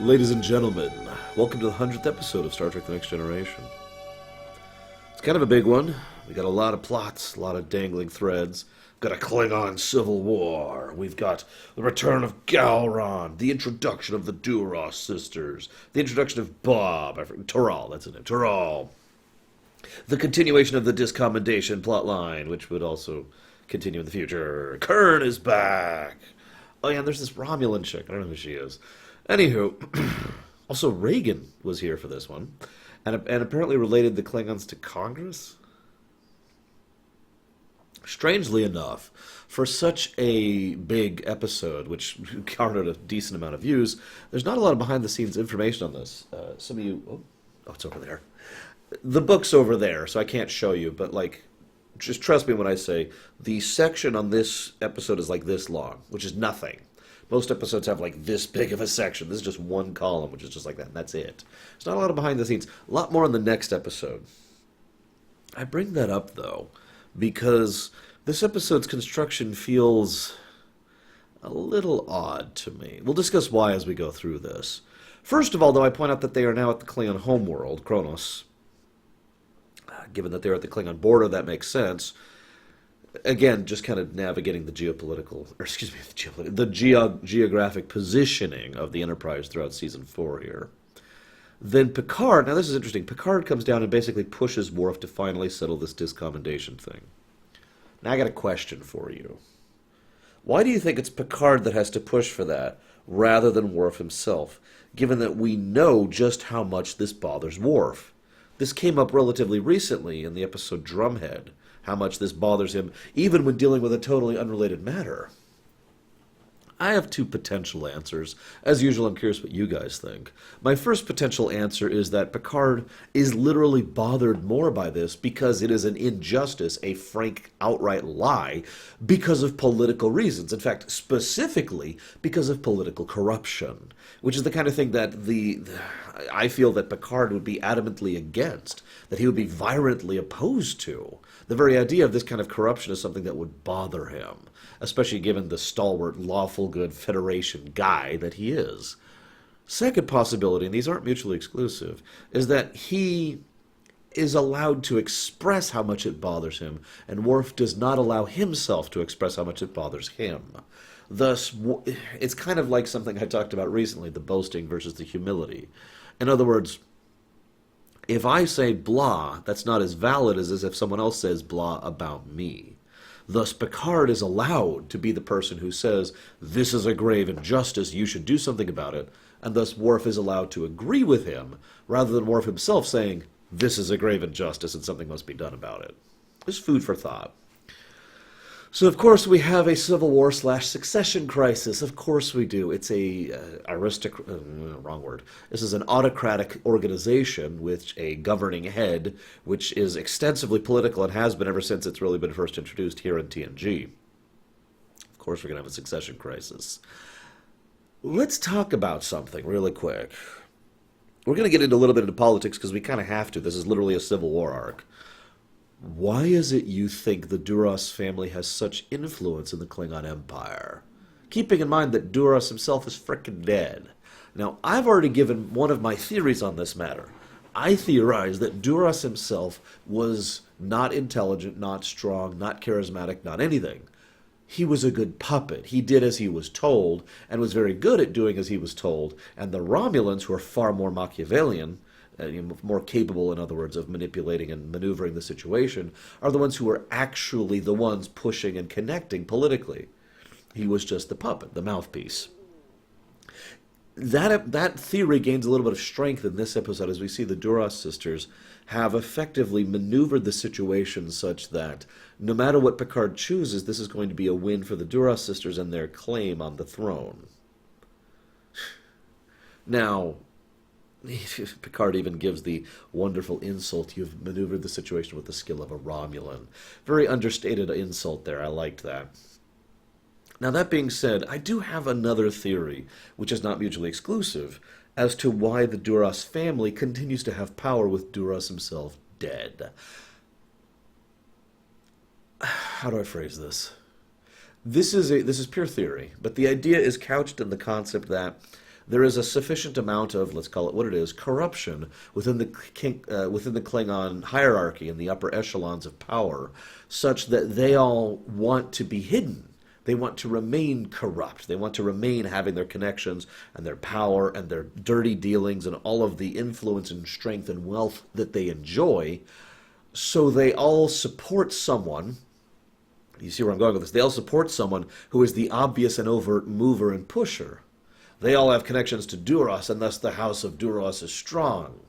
Ladies and gentlemen, welcome to the 100th episode of Star Trek The Next Generation. It's kind of a big one. We got a lot of plots, a lot of dangling threads. We've got a Klingon civil war. We've got the return of Gowron, the introduction of the Duras sisters, the introduction of Toral, that's his name, Toral. The continuation of the discommendation plotline, which would also continue in the future. Kern is back. Oh yeah, and there's this Romulan chick. I don't know who she is. Anywho, also Reagan was here for this one, and apparently related the Klingons to Congress. Strangely enough, for such a big episode, which garnered a decent amount of views, there's not a lot of behind-the-scenes information on this. Some of you... Oh, it's over there. The book's over there, so I can't show you, but, just trust me when I say the section on this episode is like this long, which is nothing. Most episodes have this big of a section. This is just one column, which is just like that, and that's it. There's not a lot of behind the scenes. A lot more in the next episode. I bring that up, though, because this episode's construction feels a little odd to me. We'll discuss why as we go through this. First of all, though, I point out that they are now at the Klingon homeworld, Kronos. Given that they're at the Klingon border, that makes sense. Again, just kind of navigating the geographic positioning of the Enterprise throughout Season 4 here. Then Picard, now this is interesting, Picard comes down and basically pushes Worf to finally settle this discommendation thing. Now I got a question for you. Why do you think it's Picard that has to push for that, rather than Worf himself, given that we know just how much this bothers Worf? This came up relatively recently in the episode Drumhead, how much this bothers him, even when dealing with a totally unrelated matter. I have two potential answers. As usual, I'm curious what you guys think. My first potential answer is that Picard is literally bothered more by this because it is an injustice, a frank, outright lie, because of political reasons. In fact, specifically because of political corruption, which is the kind of thing that I feel that Picard would be adamantly against, that he would be violently opposed to. The very idea of this kind of corruption is something that would bother him, especially given the stalwart, lawful good Federation guy that he is. Second possibility, and these aren't mutually exclusive, is that he is allowed to express how much it bothers him, and Worf does not allow himself to express how much it bothers him. Thus, it's kind of like something I talked about recently, the boasting versus the humility. In other words, if I say blah, that's not as valid as if someone else says blah about me. Thus, Picard is allowed to be the person who says, this is a grave injustice, you should do something about it, and thus Worf is allowed to agree with him, rather than Worf himself saying, this is a grave injustice and something must be done about it. This is food for thought. So, of course, we have a civil war/succession crisis. Of course we do. It's wrong word. This is an autocratic organization with a governing head, which is extensively political and has been ever since it's really been first introduced here in TNG. Of course we're going to have a succession crisis. Let's talk about something really quick. We're going to get into a little bit into politics because we kind of have to. This is literally a civil war arc. Why is it you think the Duras family has such influence in the Klingon Empire? Keeping in mind that Duras himself is frickin' dead. Now, I've already given one of my theories on this matter. I theorize that Duras himself was not intelligent, not strong, not charismatic, not anything. He was a good puppet. He did as he was told, and was very good at doing as he was told. And the Romulans, who are far more Machiavellian, more capable, in other words, of manipulating and maneuvering the situation, are the ones who are actually the ones pushing and connecting politically. He was just the puppet, the mouthpiece. That theory gains a little bit of strength in this episode as we see the Duras sisters have effectively maneuvered the situation such that no matter what Picard chooses, this is going to be a win for the Duras sisters and their claim on the throne. Now, Picard even gives the wonderful insult, you've maneuvered the situation with the skill of a Romulan. Very understated insult there, I liked that. Now that being said, I do have another theory, which is not mutually exclusive, as to why the Duras family continues to have power with Duras himself dead. How do I phrase this? This is pure theory, but the idea is couched in the concept that there is a sufficient amount of, let's call it what it is, corruption within within the Klingon hierarchy and the upper echelons of power, such that they all want to be hidden. They want to remain corrupt. They want to remain having their connections and their power and their dirty dealings and all of the influence and strength and wealth that they enjoy. So they all support someone. You see where I'm going with this? They all support someone who is the obvious and overt mover and pusher. They all have connections to Duras, and thus the House of Duras is strong.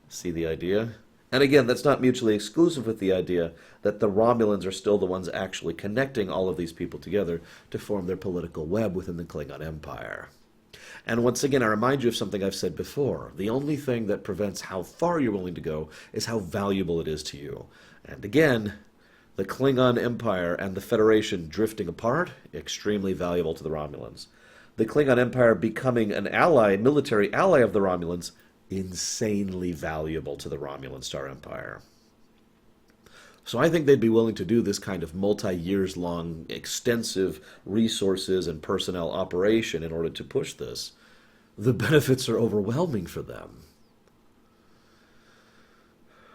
See the idea? And again, that's not mutually exclusive with the idea that the Romulans are still the ones actually connecting all of these people together to form their political web within the Klingon Empire. And once again, I remind you of something I've said before. The only thing that prevents how far you're willing to go is how valuable it is to you. And again, the Klingon Empire and the Federation drifting apart, extremely valuable to the Romulans. The Klingon Empire becoming an ally, military ally of the Romulans, insanely valuable to the Romulan Star Empire. So I think they'd be willing to do this kind of multi-years long, extensive resources and personnel operation in order to push this. The benefits are overwhelming for them.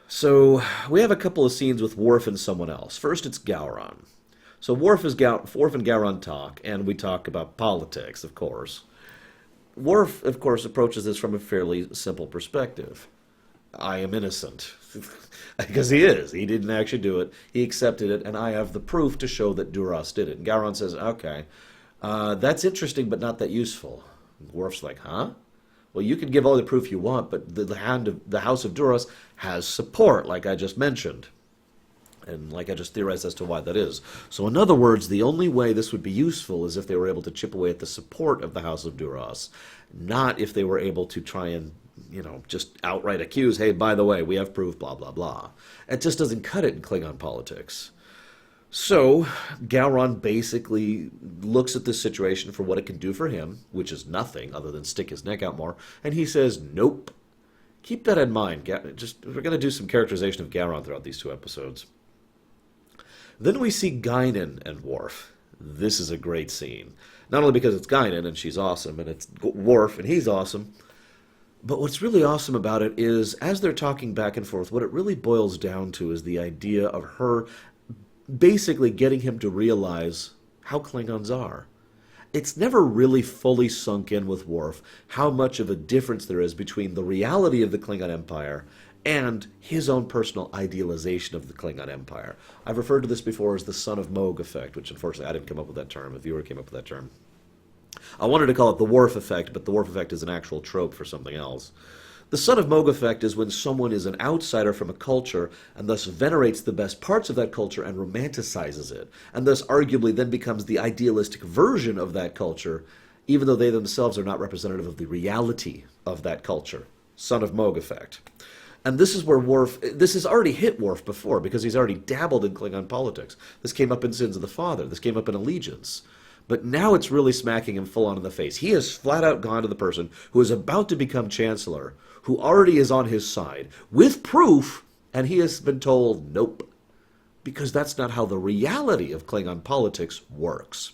So we have a couple of scenes with Worf and someone else. First, it's Gowron. So Worf and Gowron talk, and we talk about politics, of course. Worf, of course, approaches this from a fairly simple perspective. I am innocent. Because he is. He didn't actually do it. He accepted it, and I have the proof to show that Duras did it. And Gowron says, okay, that's interesting, but not that useful. And Worf's like, huh? Well, you can give all the proof you want, but the House of Duras has support, like I just mentioned. And like I just theorized as to why that is. So in other words, the only way this would be useful is if they were able to chip away at the support of the House of Duras, not if they were able to try and, just outright accuse, hey, by the way, we have proof, blah, blah, blah. It just doesn't cut it in Klingon politics. So Gowron basically looks at this situation for what it can do for him, which is nothing other than stick his neck out more, and he says, nope. Keep that in mind. We're going to do some characterization of Gowron throughout these two episodes. Then we see Guinan and Worf. This is a great scene. Not only because it's Guinan and she's awesome, and it's Worf and he's awesome, but what's really awesome about it is, as they're talking back and forth, what it really boils down to is the idea of her basically getting him to realize how Klingons are. It's never really fully sunk in with Worf how much of a difference there is between the reality of the Klingon Empire and his own personal idealization of the Klingon Empire. I've referred to this before as the Son of Mogh effect, which unfortunately I didn't come up with that term. A viewer came up with that term. I wanted to call it the Worf effect, but the Worf effect is an actual trope for something else. The Son of Mogh effect is when someone is an outsider from a culture and thus venerates the best parts of that culture and romanticizes it, and thus arguably then becomes the idealistic version of that culture, even though they themselves are not representative of the reality of that culture. Son of Mogh effect. And this is where this has already hit Worf before, because he's already dabbled in Klingon politics. This came up in Sins of the Father. This came up in Allegiance. But now it's really smacking him full on in the face. He has flat out gone to the person who is about to become Chancellor, who already is on his side, with proof, and he has been told, nope. Because that's not how the reality of Klingon politics works.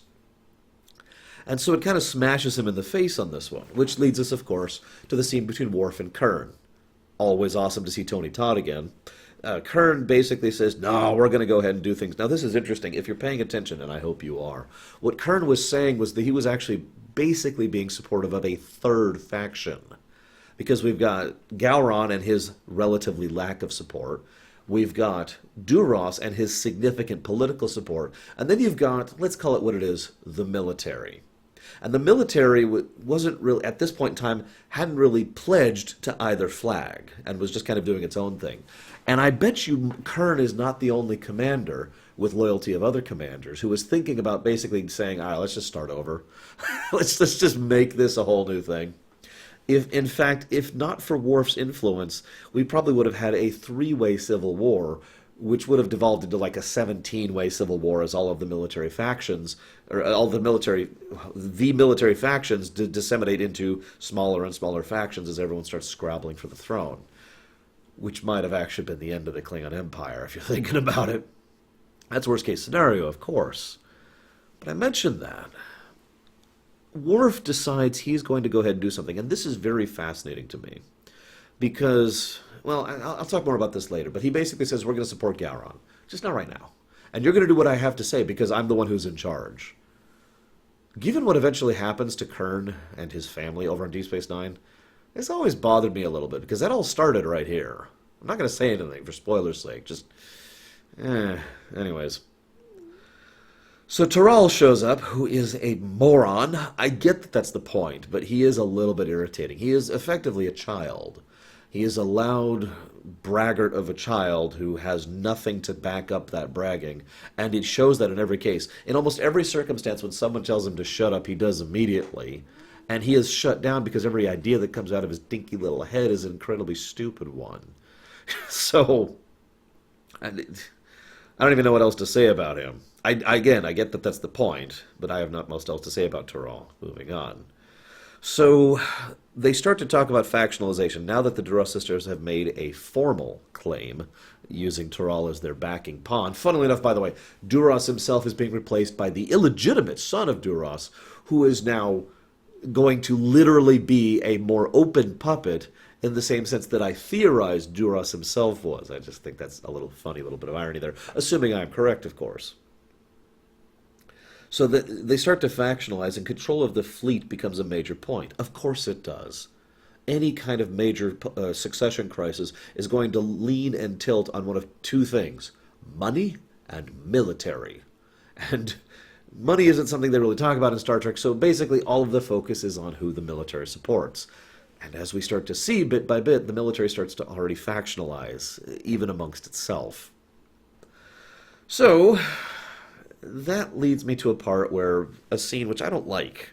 And so it kind of smashes him in the face on this one, which leads us, of course, to the scene between Worf and Kurn. Always awesome to see Tony Todd again. Kurn basically says, no, we're going to go ahead and do things. Now, this is interesting. If you're paying attention, and I hope you are, what Kurn was saying was that he was actually basically being supportive of a third faction. Because we've got Gowron and his relatively lack of support. We've got Duras and his significant political support. And then you've got, let's call it what it is, the military. And the military wasn't really, at this point in time, hadn't really pledged to either flag and was just kind of doing its own thing. And I bet you Kurn is not the only commander with loyalty of other commanders who was thinking about basically saying, all right, let's just start over. let's just make this a whole new thing. In fact, if not for Worf's influence, we probably would have had a three-way civil war, which would have devolved into like a 17-way civil war as all of the military factions, or all the military factions disseminate into smaller and smaller factions as everyone starts scrabbling for the throne, which might have actually been the end of the Klingon Empire, if you're thinking about it. That's worst-case scenario, of course. But I mentioned that. Worf decides he's going to go ahead and do something, and this is very fascinating to me because, well, I'll talk more about this later, but he basically says we're going to support Gowron, just not right now. And you're going to do what I have to say because I'm the one who's in charge. Given what eventually happens to Kern and his family over on Deep Space Nine, it's always bothered me a little bit because that all started right here. I'm not going to say anything for spoilers' sake, just, anyways. So Toral shows up, who is a moron. I get that that's the point, but he is a little bit irritating. He is effectively a child. He is a loud braggart of a child who has nothing to back up that bragging, and it shows that in every case. In almost every circumstance, when someone tells him to shut up, he does immediately, and he is shut down because every idea that comes out of his dinky little head is an incredibly stupid one. So, I don't even know what else to say about him. Again, I get that that's the point, but I have not much else to say about Toral. Moving on. So, they start to talk about factionalization now that the Duras sisters have made a formal claim, using Toral as their backing pawn. Funnily enough, by the way, Duras himself is being replaced by the illegitimate son of Duras, who is now going to literally be a more open puppet in the same sense that I theorized Duras himself was. I just think that's a little funny, little bit of irony there, assuming I'm correct, of course. So they start to factionalize, and control of the fleet becomes a major point. Of course it does. Any kind of major succession crisis is going to lean and tilt on one of two things: money and military. And money isn't something they really talk about in Star Trek, so basically all of the focus is on who the military supports. And as we start to see, bit by bit, the military starts to already factionalize, even amongst itself. So that leads me to a part where a scene which I don't like.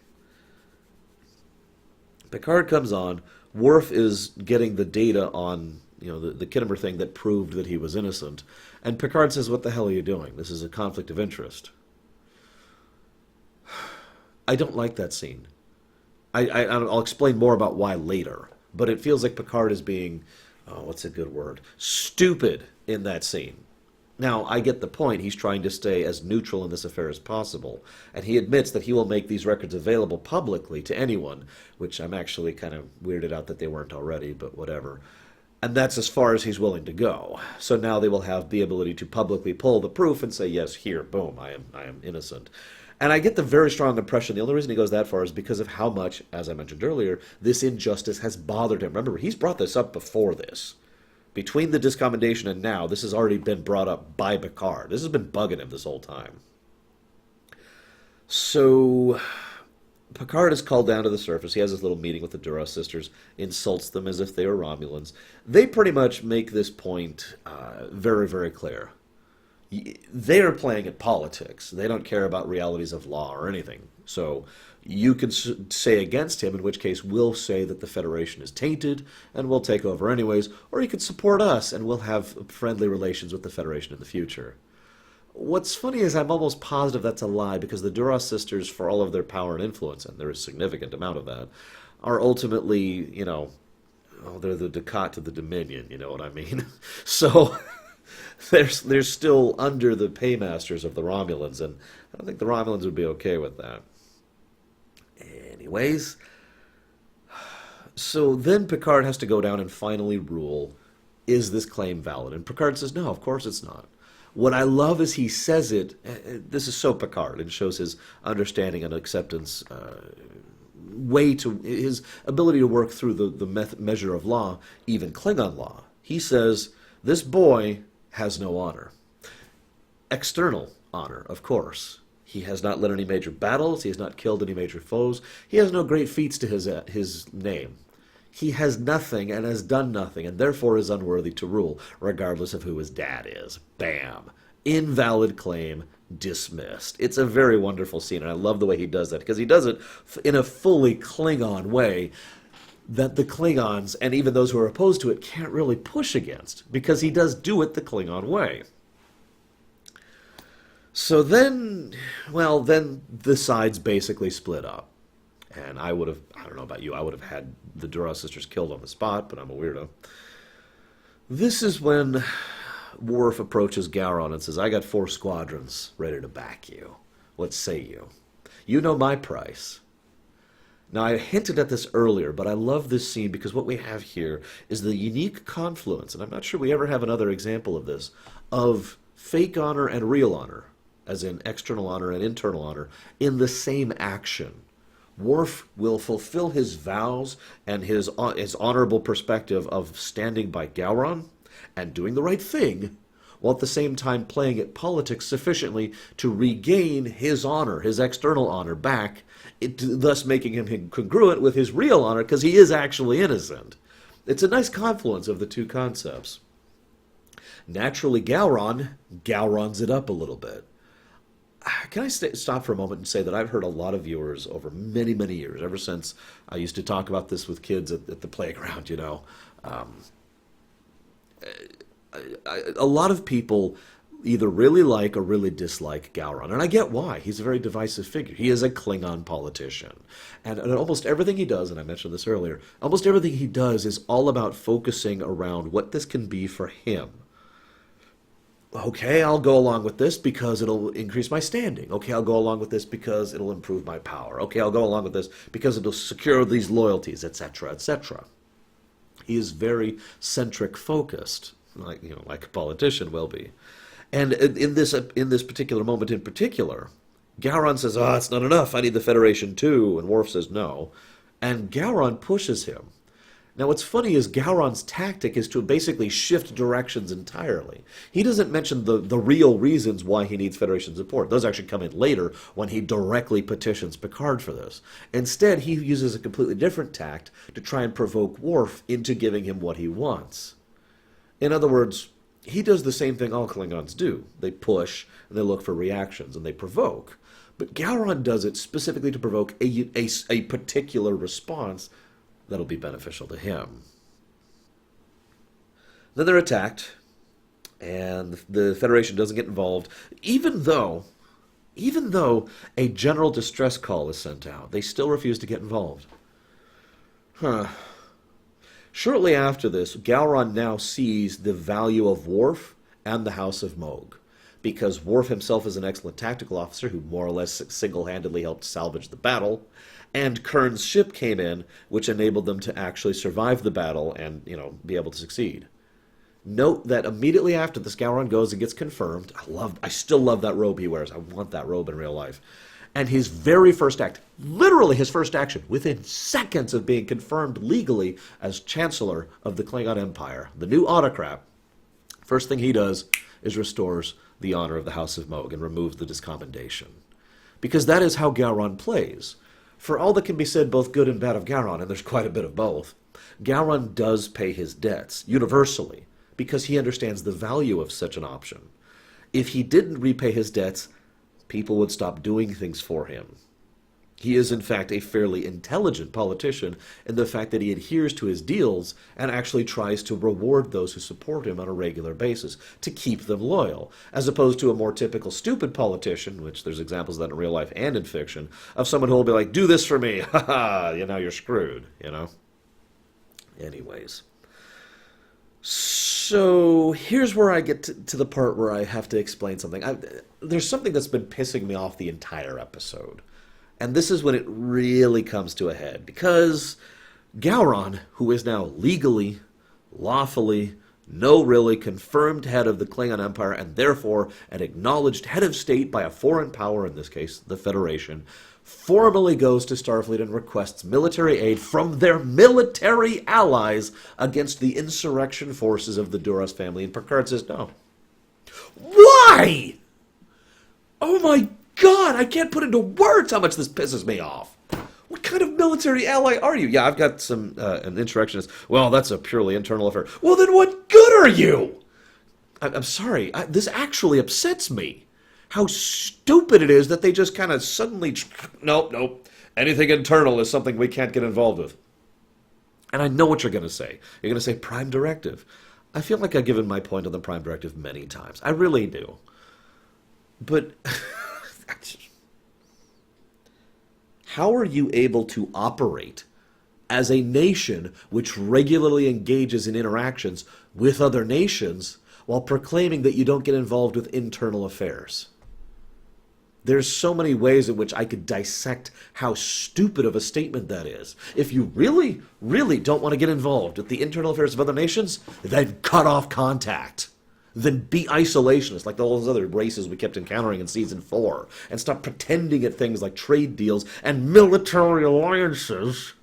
Picard comes on. Worf is getting the data on, the Kittimer thing that proved that he was innocent. And Picard says, "What the hell are you doing? This is a conflict of interest." I don't like that scene. I'll explain more about why later. But it feels like Picard is being, what's a good word? Stupid in that scene. Now, I get the point. He's trying to stay as neutral in this affair as possible. And he admits that he will make these records available publicly to anyone, which I'm actually kind of weirded out that they weren't already, but whatever. And that's as far as he's willing to go. So now they will have the ability to publicly pull the proof and say, yes, here, boom, I am innocent. And I get the very strong impression the only reason he goes that far is because of how much, as I mentioned earlier, this injustice has bothered him. Remember, he's brought this up before this. Between the discommendation and now, this has already been brought up by Picard. This has been bugging him this whole time. So Picard is called down to the surface. He has this little meeting with the Duras sisters, insults them as if they were Romulans. They pretty much make this point very, very clear. They are playing at politics. They don't care about realities of law or anything. So you can say against him, in which case we'll say that the Federation is tainted and we'll take over anyways, or you could support us and we'll have friendly relations with the Federation in the future. What's funny is I'm almost positive that's a lie, because the Duras sisters, for all of their power and influence, and there is a significant amount of that, are ultimately, they're the Ducat to the Dominion, you know what I mean? So they're still under the paymasters of the Romulans, and I don't think the Romulans would be okay with that. Anyways, so then Picard has to go down and finally rule, is this claim valid? And Picard says, no, of course it's not. What I love is he says it, this is so Picard, and shows his understanding and acceptance, his ability to work through the measure of law, even Klingon law. He says, this boy has no honor. External honor, of course. He has not led any major battles. He has not killed any major foes. He has no great feats to his name. He has nothing and has done nothing, and therefore is unworthy to rule, regardless of who his dad is. Bam. Invalid claim, dismissed. It's a very wonderful scene, and I love the way he does that, because he does it in a fully Klingon way that the Klingons, and even those who are opposed to it, can't really push against, because he does do it the Klingon way. So then the sides basically split up. And I don't know about you, I would have had the Duras sisters killed on the spot, but I'm a weirdo. This is when Worf approaches Gowron and says, I got 4 squadrons ready to back you. What say you? You know my price. Now, I hinted at this earlier, but I love this scene because what we have here is the unique confluence, and I'm not sure we ever have another example of this, of fake honor and real honor, as in external honor and internal honor, in the same action. Worf will fulfill his vows and his honorable perspective of standing by Gowron and doing the right thing, while at the same time playing at politics sufficiently to regain his honor, his external honor back, thus making him congruent with his real honor because he is actually innocent. It's a nice confluence of the two concepts. Naturally, Gowron's it up a little bit. Can I stop for a moment and say that I've heard a lot of viewers over many, many years, ever since I used to talk about this with kids at the playground, you know. A lot of people either really like or really dislike Gowron, and I get why. He's a very divisive figure. He is a Klingon politician. And almost everything he does, and I mentioned this earlier, almost everything he does is all about focusing around what this can be for him. Okay, I'll go along with this because it'll increase my standing. Okay, I'll go along with this because it'll improve my power. Okay, I'll go along with this because it'll secure these loyalties, etc., etc. He is very centric focused, like like a politician will be. And in this particular moment in particular, Gowron says, "Oh, it's not enough. I need the Federation too." And Worf says, "No." And Gowron pushes him. Now, what's funny is Gowron's tactic is to basically shift directions entirely. He doesn't mention the real reasons why he needs Federation support. Those actually come in later when he directly petitions Picard for this. Instead, he uses a completely different tact to try and provoke Worf into giving him what he wants. In other words, he does the same thing all Klingons do. They push, and they look for reactions, and they provoke. But Gowron does it specifically to provoke a particular response that'll be beneficial to him. Then they're attacked, and the Federation doesn't get involved, even though a general distress call is sent out. They still refuse to get involved. Shortly after this, Gowron now sees the value of Worf and the House of Mogh, because Worf himself is an excellent tactical officer who more or less single-handedly helped salvage the battle, and Kern's ship came in, which enabled them to actually survive the battle and, be able to succeed. Note that immediately after this, Gowron goes and gets confirmed. I still love that robe he wears. I want that robe in real life. And his very first act, literally his first action, within seconds of being confirmed legally as Chancellor of the Klingon Empire, the new autocrat, first thing he does is restores the honor of the House of Mogh and removes the discommendation. Because that is how Gowron plays. For all that can be said both good and bad of Gowron, and there's quite a bit of both, Gowron does pay his debts, universally, because he understands the value of such an option. If he didn't repay his debts, people would stop doing things for him. He is, in fact, a fairly intelligent politician in the fact that he adheres to his deals and actually tries to reward those who support him on a regular basis to keep them loyal, as opposed to a more typical stupid politician, which there's examples of that in real life and in fiction, of someone who will be like, "Do this for me, haha, you're screwed, Anyways. So here's where I get to the part where I have to explain something. There's something that's been pissing me off the entire episode. And this is when it really comes to a head. Because Gowron, who is now legally, lawfully, really confirmed head of the Klingon Empire, and therefore an acknowledged head of state by a foreign power, in this case the Federation, formally goes to Starfleet and requests military aid from their military allies against the insurrection forces of the Duras family. And Picard says no. Why? Oh my God, I can't put into words how much this pisses me off. What kind of military ally are you? Yeah, I've got an insurrectionist. Well, that's a purely internal affair. Well, then what good are you? I'm sorry, this actually upsets me. How stupid it is that they just kind of suddenly, nope, anything internal is something we can't get involved with. And I know what you're going to say. You're going to say Prime Directive. I feel like I've given my point on the Prime Directive many times. I really do. But how are you able to operate as a nation which regularly engages in interactions with other nations while proclaiming that you don't get involved with internal affairs? There's so many ways in which I could dissect how stupid of a statement that is. If you really, really don't want to get involved with the internal affairs of other nations, then cut off contact. Then be isolationist, like all those other races we kept encountering in Season 4, and stop pretending at things like trade deals and military alliances.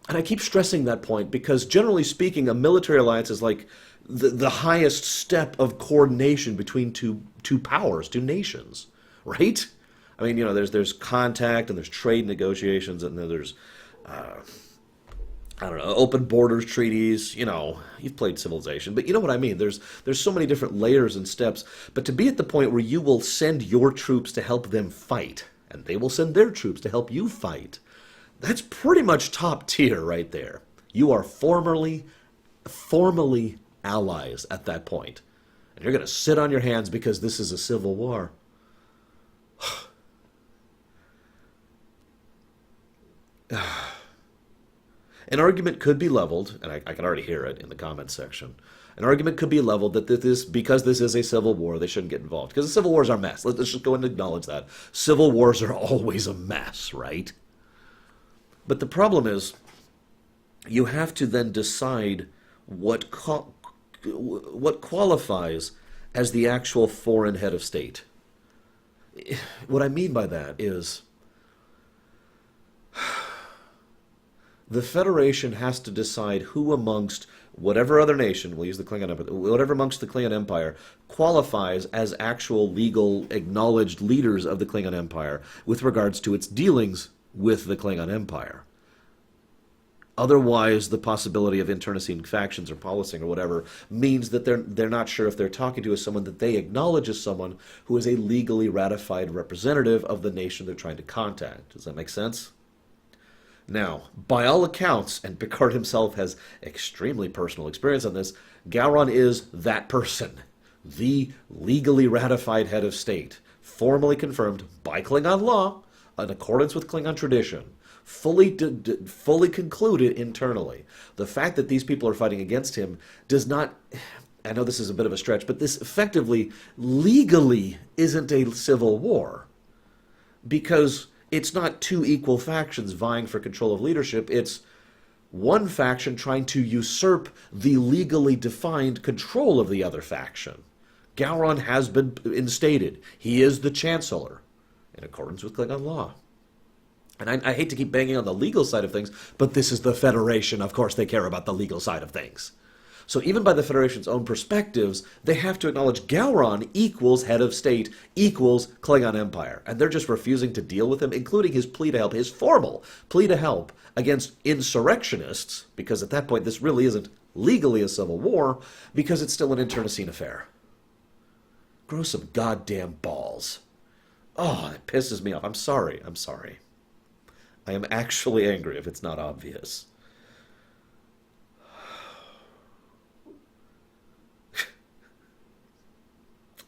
And I keep stressing that point because, generally speaking, a military alliance is like the highest step of coordination between two powers, two nations. Right? I mean, there's contact and there's trade negotiations and then there's, I don't know, open borders treaties. You've played Civilization, but you know what I mean. There's so many different layers and steps. But to be at the point where you will send your troops to help them fight, and they will send their troops to help you fight, that's pretty much top tier right there. You are formally allies at that point. And you're going to sit on your hands because this is a civil war. An argument could be leveled, and I can already hear it in the comments section. An argument could be leveled that because this is a civil war, they shouldn't get involved. Because the civil wars are a mess. Let's just go and acknowledge that. Civil wars are always a mess, right? But the problem is, you have to then decide what qualifies as the actual foreign head of state. What I mean by that is the Federation has to decide who amongst whatever other nation, we'll use the Klingon Empire, whatever amongst the Klingon Empire qualifies as actual legal acknowledged leaders of the Klingon Empire with regards to its dealings with the Klingon Empire. Otherwise, the possibility of internecine factions or policing or whatever means that they're not sure if they're talking to as someone that they acknowledge as someone who is a legally ratified representative of the nation they're trying to contact. Does that make sense? Now, by all accounts, and Picard himself has extremely personal experience on this, Gowron is that person. The legally ratified head of state, formally confirmed by Klingon law, in accordance with Klingon tradition. Fully concluded internally. The fact that these people are fighting against him does not, I know this is a bit of a stretch, but this effectively, legally, isn't a civil war. Because it's not two equal factions vying for control of leadership, it's one faction trying to usurp the legally defined control of the other faction. Gowron has been instated. He is the Chancellor, in accordance with Klingon law. And I hate to keep banging on the legal side of things, but this is the Federation. Of course they care about the legal side of things. So even by the Federation's own perspectives, they have to acknowledge Gowron equals head of state, equals Klingon Empire. And they're just refusing to deal with him, including his plea to help, his formal plea to help against insurrectionists, because at that point this really isn't legally a civil war, because it's still an internecine affair. Grow some goddamn balls. Oh, it pisses me off. I'm sorry. I am actually angry if it's not obvious.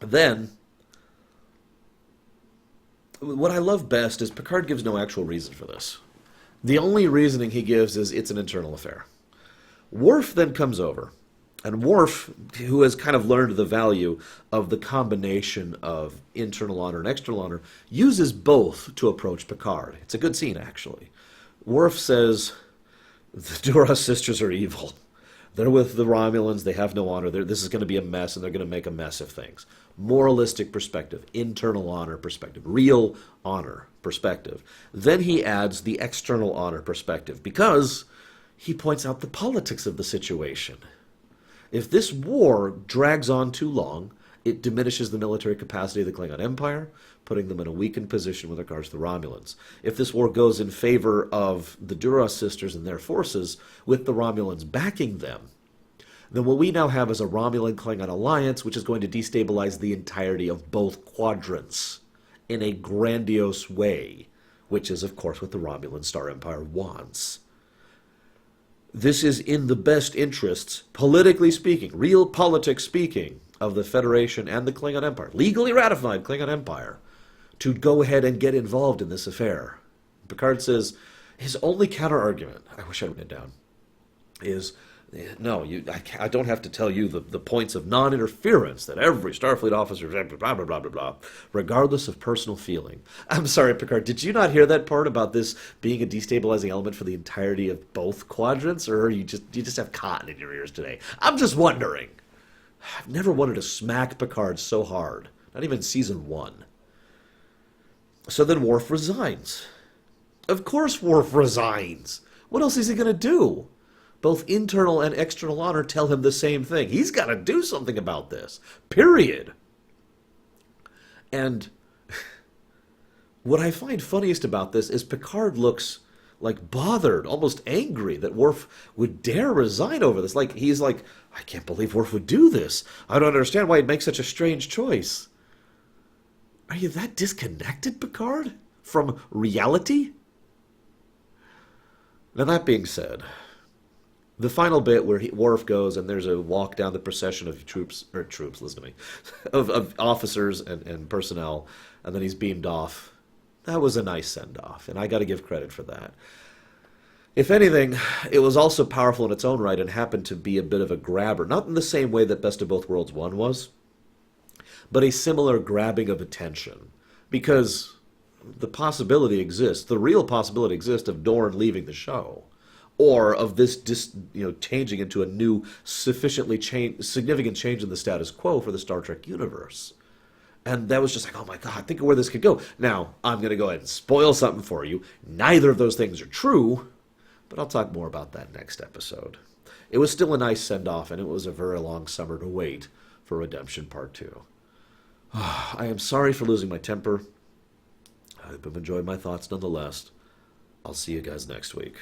Then, what I love best is Picard gives no actual reason for this. The only reasoning he gives is it's an internal affair. Worf then comes over, and Worf, who has kind of learned the value of the combination of internal honor and external honor, uses both to approach Picard. It's a good scene, actually. Worf says, the Duras sisters are evil. They're with the Romulans, they have no honor. This is going to be a mess, and they're going to make a mess of things. Moralistic perspective, internal honor perspective, real honor perspective. Then he adds the external honor perspective, because he points out the politics of the situation. If this war drags on too long, it diminishes the military capacity of the Klingon Empire, putting them in a weakened position with regards to the Romulans. If this war goes in favor of the Duras sisters and their forces, with the Romulans backing them, then what we now have is a Romulan-Klingon alliance, which is going to destabilize the entirety of both quadrants in a grandiose way, which is, of course, what the Romulan Star Empire wants. This is in the best interests, politically speaking, real politics speaking, of the Federation and the Klingon Empire, legally ratified Klingon Empire, to go ahead and get involved in this affair. Picard says his only counter-argument, I wish I wrote it down, is No, I don't have to tell you the points of non-interference that every Starfleet officer, blah, blah, blah, blah, blah, blah, regardless of personal feeling. I'm sorry, Picard, did you not hear that part about this being a destabilizing element for the entirety of both quadrants, or you just have cotton in your ears today? I'm just wondering. I've never wanted to smack Picard so hard, not even season 1. So then Worf resigns. Of course Worf resigns. What else is he going to do? Both internal and external honor tell him the same thing. He's got to do something about this. Period. And what I find funniest about this is Picard looks like bothered, almost angry that Worf would dare resign over this. Like, he's like, I can't believe Worf would do this. I don't understand why he'd make such a strange choice. Are you that disconnected, Picard, from reality? Now, that being said, the final bit where Worf goes and there's a walk down the procession of troops, listen to me, of officers and personnel, and then he's beamed off. That was a nice send-off, and I got to give credit for that. If anything, it was also powerful in its own right and happened to be a bit of a grabber, not in the same way that Best of Both Worlds 1 was, but a similar grabbing of attention, because the possibility exists, the real possibility exists of Dorn leaving the show, or of this changing into a new, significant change in the status quo for the Star Trek universe. And that was just like, oh my God, think of where this could go. Now, I'm going to go ahead and spoil something for you. Neither of those things are true, but I'll talk more about that next episode. It was still a nice send-off, and it was a very long summer to wait for Redemption Part 2. I am sorry for losing my temper. I hope you've enjoyed my thoughts nonetheless. I'll see you guys next week.